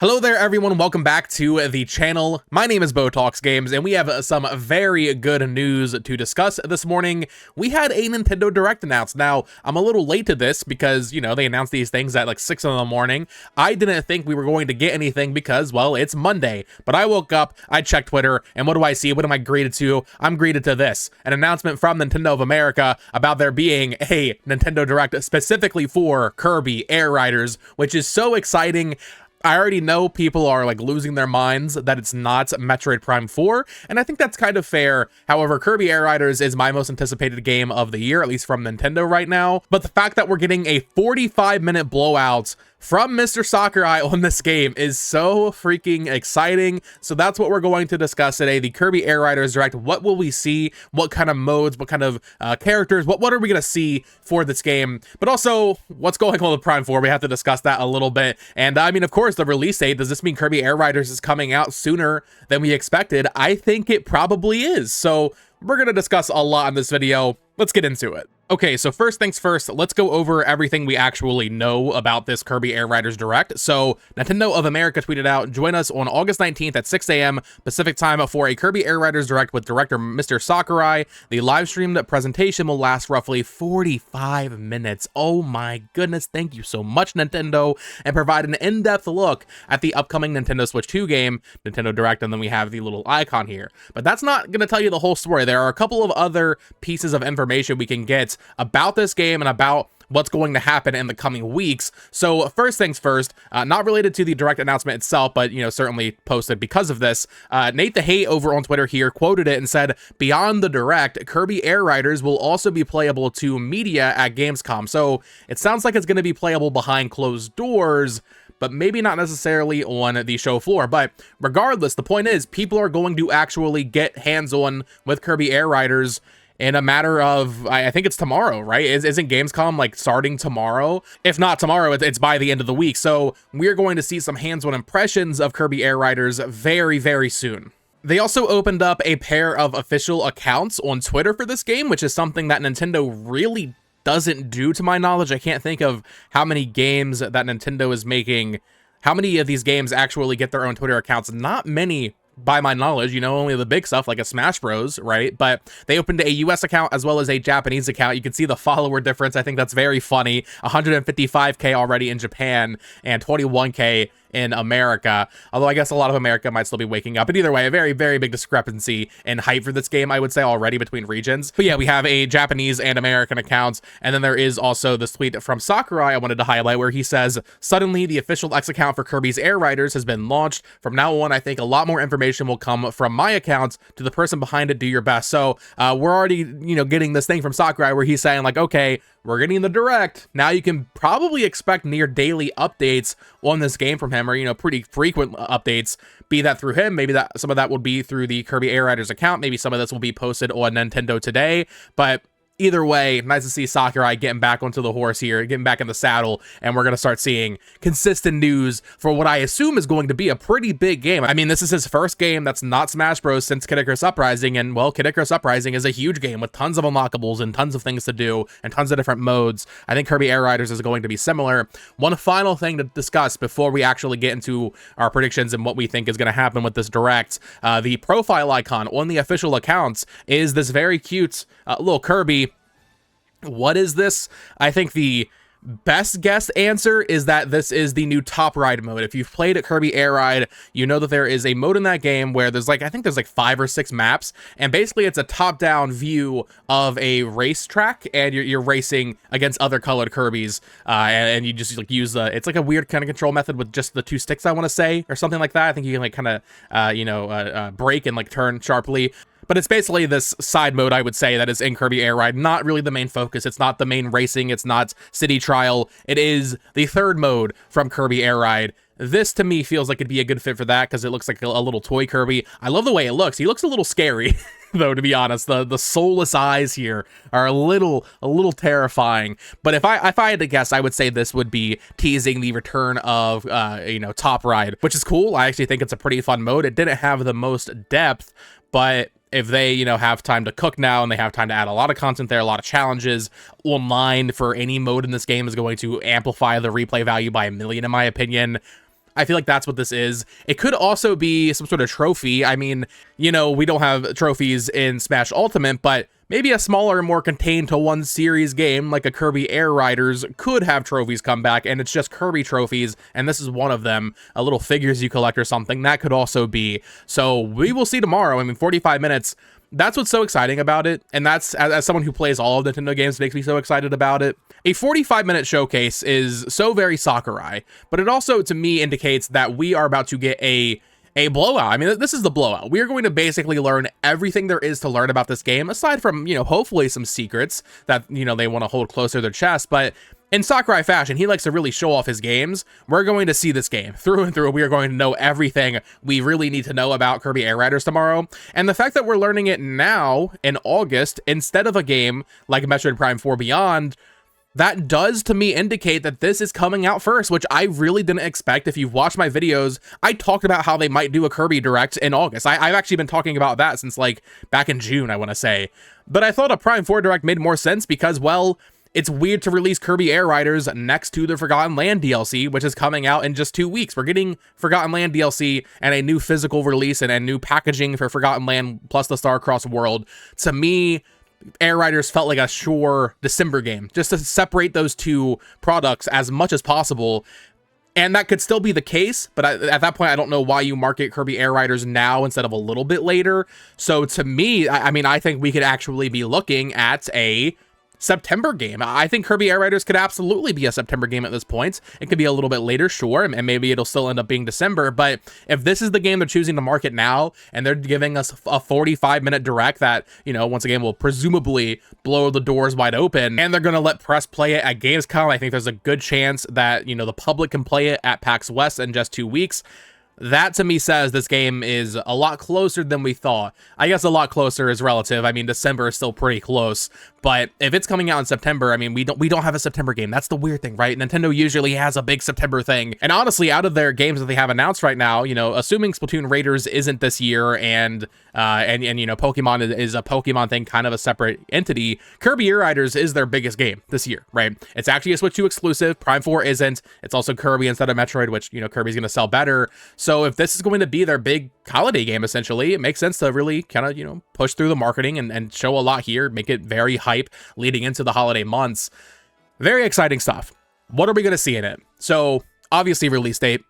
Hello there everyone, welcome back to the channel. My name is Botox Games and we have some very good news to discuss this morning. We had a Nintendo Direct announced. Now, I'm a little late to this because, you know, they announced these things at like 6 in the morning. I didn't think we were going to get anything because, well, it's Monday. But I woke up, I checked Twitter, and what do I see? What am I greeted to? I'm greeted to this. An announcement from Nintendo of America about there being a Nintendo Direct specifically for Kirby Air Riders, which is so exciting. I already know people are like losing their minds that it's not Metroid Prime 4, and I think that's kind of fair. However, Kirby Air Riders is my most anticipated game of the year, at least from Nintendo right now. But the fact that we're getting a 45-minute blowout from Mr. Sakurai on this game is so freaking exciting. So that's what we're going to discuss today, the Kirby Air Riders Direct. What will we see? What kind of modes? What kind of characters? What are we going to see for this game? But also, what's going on with Prime 4? We have to discuss that a little bit. And I mean, of course, the release date. Does this mean Kirby Air Riders is coming out sooner than we expected? I think it probably is. So we're going to discuss a lot in this video. Let's get into it. Okay, so first things first, let's go over everything we actually know about this Kirby Air Riders Direct. So, Nintendo of America tweeted out, join us on August 19th at 6 a.m. Pacific time for a Kirby Air Riders Direct with director Mr. Sakurai. The live-streamed presentation will last roughly 45 minutes. Oh my goodness, thank you so much, Nintendo, and provide an in-depth look at the upcoming Nintendo Switch 2 game, Nintendo Direct, and then we have the little icon here. But that's not going to tell you the whole story. There are a couple of other pieces of information we can get about this game and about what's going to happen in the coming weeks. So first things first, not related to the Direct announcement itself, but, you know, certainly posted because of this. Nate the Hate over on Twitter here quoted it and said, beyond the Direct, Kirby Air Riders will also be playable to media at Gamescom. So it sounds like it's going to be playable behind closed doors, but maybe not necessarily on the show floor. But regardless, the point is people are going to actually get hands-on with Kirby Air Riders in a matter of, I think it's tomorrow, right? Isn't Gamescom like starting tomorrow? If not tomorrow, it's by the end of the week. So we're going to see some hands-on impressions of Kirby Air Riders very, very soon. They also opened up a pair of official accounts on Twitter for this game, which is something that Nintendo really doesn't do to my knowledge. I can't think of how many games that Nintendo is making. How many of these games actually get their own Twitter accounts? Not many, by my knowledge, you know, only the big stuff like a Smash Bros, right? But they opened a US account as well as a Japanese account. You can see the follower difference. I think that's very funny. 155k already in Japan and 21k in America, although I guess a lot of America might still be waking up. But either way, a very, very big discrepancy in hype for this game, I would say, already between regions. But yeah, we have a Japanese and American accounts, and then there is also this tweet from Sakurai I wanted to highlight where he says, suddenly the official X account for Kirby's Air Riders has been launched. From now on, I think a lot more information will come from my account. To the person behind it, do your best. So we're already, you know, getting this thing from Sakurai where he's saying like, okay, we're getting the Direct. Now you can probably expect near daily updates on this game from him, or, you know, pretty frequent updates, be that through him. Maybe that some of that will be through the Kirby Air Riders account. Maybe some of this will be posted on Nintendo Today, but either way, nice to see Sakurai getting back onto the horse here, getting back in the saddle, and we're going to start seeing consistent news for what I assume is going to be a pretty big game. I mean, this is his first game that's not Smash Bros. Since Kid Icarus Uprising, and, well, Kid Icarus Uprising is a huge game with tons of unlockables and tons of things to do and tons of different modes. I think Kirby Air Riders is going to be similar. One final thing to discuss before we actually get into our predictions and what we think is going to happen with this Direct. The profile icon on the official accounts is this very cute little Kirby. What is this? I think the best guess answer is that this is the new Top Ride mode. If you've played at Kirby Air Ride, you know that there is a mode in that game where there's like, I think there's like 5 or 6 maps, and basically it's a top-down view of a racetrack, and you're racing against other colored Kirbys, and you just like use it's like a weird kind of control method with just the 2 sticks, I want to say, or something like that. I think you can like kind of brake and like turn sharply. But it's basically this side mode, I would say, that is in Kirby Air Ride. Not really the main focus. It's not the main racing. It's not City Trial. It is the third mode from Kirby Air Ride. This, to me, feels like it'd be a good fit for that because it looks like a little toy Kirby. I love the way it looks. He looks a little scary, though, to be honest. The soulless eyes here are a little terrifying. But if I had to guess, I would say this would be teasing the return of, Top Ride, which is cool. I actually think it's a pretty fun mode. It didn't have the most depth, but if they, have time to cook now and they have time to add a lot of content there, a lot of challenges online for any mode in this game is going to amplify the replay value by a million, in my opinion. I feel like that's what this is. It could also be some sort of trophy. I mean, you know, we don't have trophies in Smash Ultimate, but maybe a smaller, more contained to one series game like a Kirby Air Riders could have trophies come back, and it's just Kirby trophies, and this is one of them. A little figures you collect or something, that could also be. So we will see tomorrow. I mean, 45 minutes. That's what's so exciting about it, and that's, as someone who plays all of Nintendo games, makes me so excited about it. A 45-minute showcase is so very Sakurai, but it also, to me, indicates that we are about to get a blowout. I mean, this is the blowout. We are going to basically learn everything there is to learn about this game, aside from, you know, hopefully some secrets that, you know, they want to hold closer to their chest, but in Sakurai fashion, he likes to really show off his games. We're going to see this game through and through. We are going to know everything we really need to know about Kirby Air Riders tomorrow. And the fact that we're learning it now in August instead of a game like Metroid Prime 4 Beyond, that does to me indicate that this is coming out first, which I really didn't expect. If you've watched my videos, I talked about how they might do a Kirby Direct in August. I've actually been talking about that since like back in June, I want to say. But I thought a Prime 4 Direct made more sense because, well, it's weird to release Kirby Air Riders next to the Forgotten Land DLC, which is coming out in just 2 weeks. We're getting Forgotten Land DLC and a new physical release and new packaging for Forgotten Land plus the Starcross world. To me, Air Riders felt like a sure December game, just to separate those two products as much as possible. And that could still be the case, but at that point, I don't know why you market Kirby Air Riders now instead of a little bit later. So to me, I mean, I think we could actually be looking at a September game. I think Kirby Air Riders could absolutely be a September game at this point. It could be a little bit later, sure, and maybe it'll still end up being December, but if this is the game they're choosing to market now, and they're giving us a 45-minute direct that, you know, once again, will presumably blow the doors wide open, and they're going to let press play it at Gamescom, I think there's a good chance that, you know, the public can play it at PAX West in just 2 weeks. That to me says this game is a lot closer than we thought. I guess a lot closer is relative. I mean, December is still pretty close, but if it's coming out in September, I mean, we don't have a September game. That's the weird thing, right? Nintendo usually has a big September thing. And honestly, out of their games that they have announced right now, you know, assuming Splatoon Raiders isn't this year and you know, Pokemon is a Pokemon thing, kind of a separate entity, Kirby Air Riders is their biggest game this year, right? It's actually a Switch 2 exclusive. Prime 4 isn't. It's also Kirby instead of Metroid, which, you know, Kirby's going to sell better. So if this is going to be their big holiday game, essentially, it makes sense to really kind of, you know, push through the marketing and show a lot here, make it very hype leading into the holiday months. Very exciting stuff. What are we going to see in it? So obviously release date.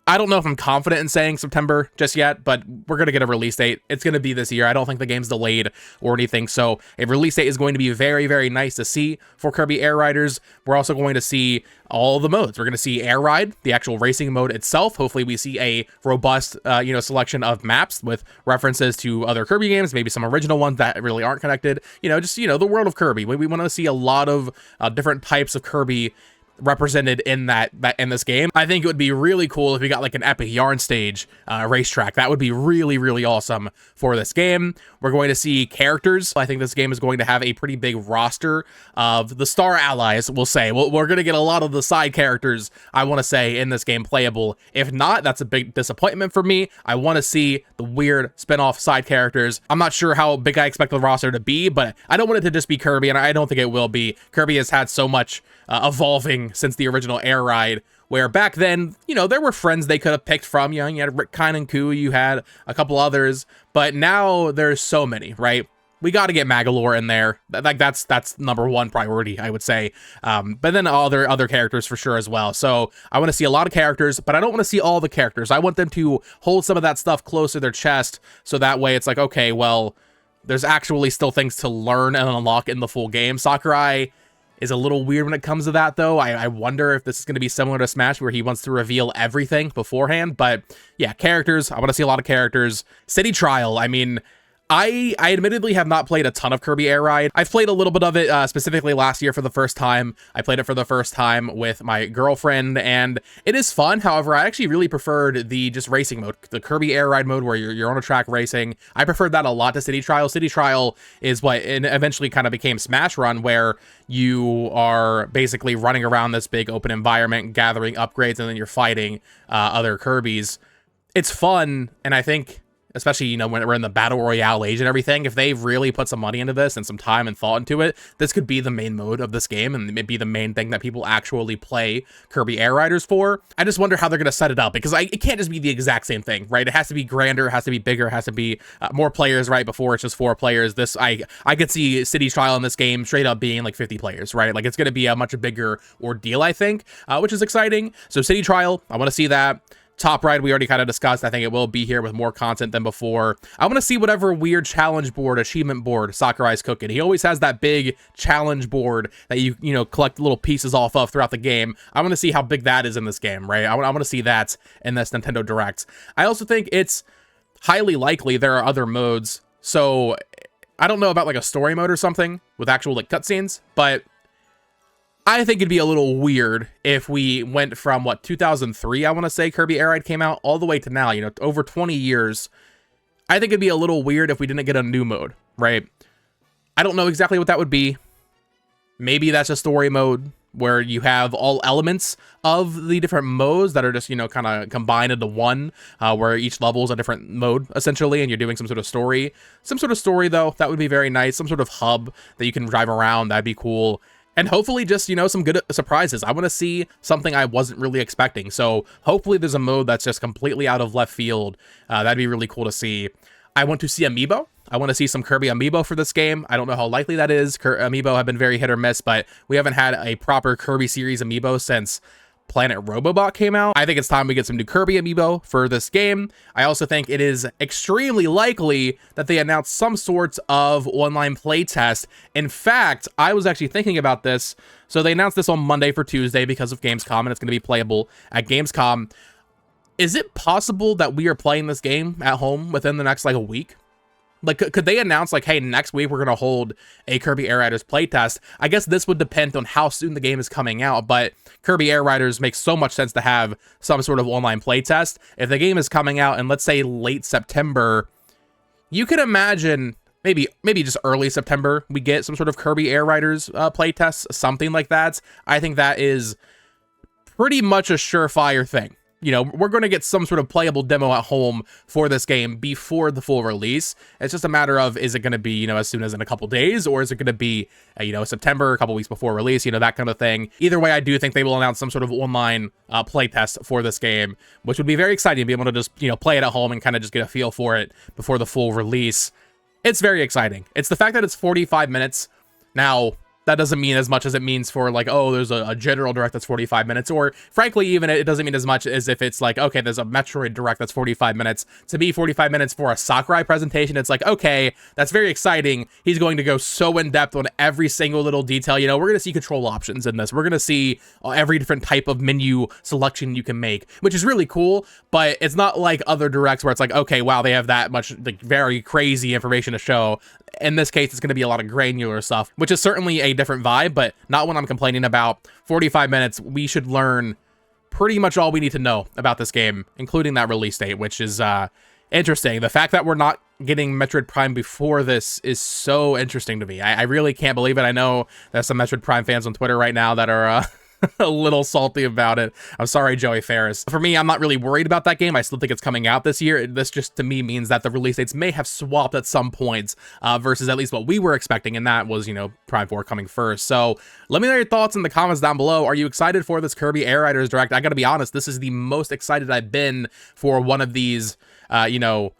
I don't know if I'm confident in saying September just yet, but we're going to get a release date. It's going to be this year. I don't think the game's delayed or anything. So a release date is going to be very, very nice to see for Kirby Air Riders. We're also going to see all the modes. We're going to see Air Ride, the actual racing mode itself. Hopefully we see a robust, you know, selection of maps with references to other Kirby games, maybe some original ones that really aren't connected. You know, just, you know, the world of Kirby. We want to see a lot of different types of Kirby represented in this game. I think it would be really cool if we got like an epic yarn stage racetrack. That would be really, really awesome for this game. We're going to see characters. I think this game is going to have a pretty big roster of the star allies, we'll say. We're going to get a lot of the side characters, I want to say, in this game playable. If not, that's a big disappointment for me. I want to see the weird spin-off side characters. I'm not sure how big I expect the roster to be, but I don't want it to just be Kirby, and I don't think it will be. Kirby has had so much evolving since the original Air Ride, where back then, you know, there were friends they could have picked from. You know, you had Rick Kine and Koo, you had a couple others, but now there's so many, right? We got to get Magolor in there. Like that's number one priority, I would say. But then other characters for sure as well. So I want to see a lot of characters, but I don't want to see all the characters. I want them to hold some of that stuff close to their chest, so that way it's like, okay, well, there's actually still things to learn and unlock in the full game. Sakurai is a little weird when it comes to that, though. I wonder if this is going to be similar to Smash, where he wants to reveal everything beforehand. But yeah, characters. I want to see a lot of characters. City Trial. I mean, I admittedly have not played a ton of Kirby Air Ride. I've played a little bit of it, specifically last year for the first time. I played it for the first time with my girlfriend, and it is fun. However, I actually really preferred the just racing mode, the Kirby Air Ride mode where you're on a track racing. I preferred that a lot to City Trial. City Trial is what eventually kind of became Smash Run, where you are basically running around this big open environment, gathering upgrades, and then you're fighting other Kirbys. It's fun, and I think especially, you know, when we're in the battle royale age and everything, if they really put some money into this and some time and thought into it, this could be the main mode of this game, and it be the main thing that people actually play Kirby Air Riders for. I just wonder how they're going to set it up, because it can't just be the exact same thing, right? It has to be grander, it has to be bigger, it has to be more players, right? Before it's just 4 players. This, I could see City Trial in this game straight up being like 50 players, right? Like, it's going to be a much bigger ordeal, I think, which is exciting. So City Trial, I want to see that. Top Ride, we already kind of discussed. I think it will be here with more content than before. I want to see whatever weird challenge board, achievement board Sakurai's cooking. He always has that big challenge board that you know, collect little pieces off of throughout the game. I want to see how big that is in this game, right? I want to see that in this Nintendo Direct. I also think it's highly likely there are other modes. So I don't know about like a story mode or something with actual like cutscenes, but I think it'd be a little weird if we went from, what, 2003, I want to say Kirby Air Ride came out, all the way to now, you know, over 20 years. I think it'd be a little weird if we didn't get a new mode, right? I don't know exactly what that would be. Maybe that's a story mode where you have all elements of the different modes that are just, you know, kind of combined into one, where each level is a different mode, essentially, and you're doing some sort of story. Some sort of story, though, that would be very nice. Some sort of hub that you can drive around, that'd be cool. And hopefully just, you know, some good surprises. I want to see something I wasn't really expecting. So hopefully there's a mode that's just completely out of left field. That'd be really cool to see. I want to see Amiibo. I want to see some Kirby Amiibo for this game. I don't know how likely that is. Amiibo have been very hit or miss, but we haven't had a proper Kirby series Amiibo since Planet Robobot came out. I think it's time we get some new Kirby Amiibo for this game. I also think it is extremely likely that they announce some sorts of online playtest. In fact, I was actually thinking about this. So they announced this on Monday for Tuesday because of Gamescom, and it's going to be playable at Gamescom. Is it possible that we are playing this game at home within the next, like, a week? Like, could they announce, like, hey, next week we're going to hold a Kirby Air Riders playtest? I guess this would depend on how soon the game is coming out, but Kirby Air Riders makes so much sense to have some sort of online playtest. If the game is coming out in, let's say, late September, you could imagine maybe just early September we get some sort of Kirby Air Riders playtest, something like that. I think that is pretty much a surefire thing. You know, we're going to get some sort of playable demo at home for this game before the full release. It's just a matter of, is it going to be, you know, as soon as in a couple days, or is it going to be, you know, September, a couple weeks before release, you know, that kind of thing. Either way, I do think they will announce some sort of online playtest for this game, which would be very exciting to be able to just, you know, play it at home and kind of just get a feel for it before the full release. It's very exciting. It's the fact that it's 45 minutes. Now, that doesn't mean as much as it means for, like, oh, there's a general direct that's 45 minutes, or frankly, even it doesn't mean as much as if it's like, okay, there's a Metroid direct that's 45 minutes. To me, 45 minutes for a Sakurai presentation, it's like, okay, that's very exciting. He's going to go so in depth on every single little detail. You know, we're going to see control options in this. We're going to see every different type of menu selection you can make, which is really cool, but it's not like other directs where it's like, okay, wow, they have that much, like, very crazy information to show. In this case, it's going to be a lot of granular stuff, which is certainly a different vibe, but not what I'm complaining about. 45 minutes, we should learn pretty much all we need to know about this game, including that release date, which is interesting. The fact that we're not getting Metroid Prime before this is so interesting to me. I really can't believe it. I know there's some Metroid Prime fans on Twitter right now that are a little salty about it. I'm sorry, Joey Ferris. For me, I'm not really worried about that game. I still think it's coming out this year. This just, to me, means that the release dates may have swapped at some points versus at least what we were expecting, and that was, you know, Prime 4 coming first. So let me know your thoughts in the comments down below. Are you excited for this Kirby Air Riders Direct? I gotta be honest, this is the most excited I've been for one of these, you know,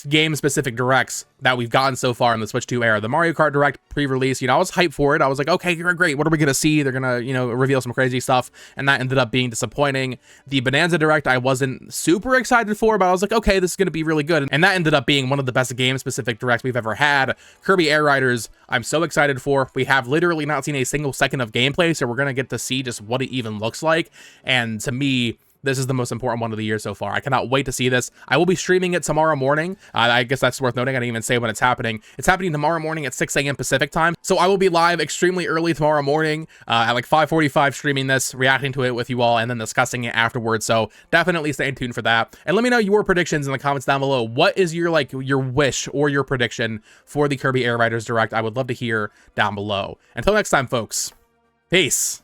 game-specific directs that we've gotten so far in the Switch 2 era. The Mario Kart Direct pre-release, you know, I was hyped for it. I was like, okay, great. What are we going to see? They're going to, you know, reveal some crazy stuff, and that ended up being disappointing. The Bonanza Direct, I wasn't super excited for, but I was like, okay, this is going to be really good, and that ended up being one of the best game-specific directs we've ever had. Kirby Air Riders, I'm so excited for. We have literally not seen a single second of gameplay, so we're going to get to see just what it even looks like, and to me, this is the most important one of the year so far. I cannot wait to see this. I will be streaming it tomorrow morning. I guess that's worth noting. I didn't even say when it's happening. It's happening tomorrow morning at 6 a.m. Pacific time. So I will be live extremely early tomorrow morning at like 5:45 streaming this, reacting to it with you all, and then discussing it afterwards. So definitely stay tuned for that. And let me know your predictions in the comments down below. What is your, like, your wish or your prediction for the Kirby Air Riders Direct? I would love to hear down below. Until next time, folks. Peace.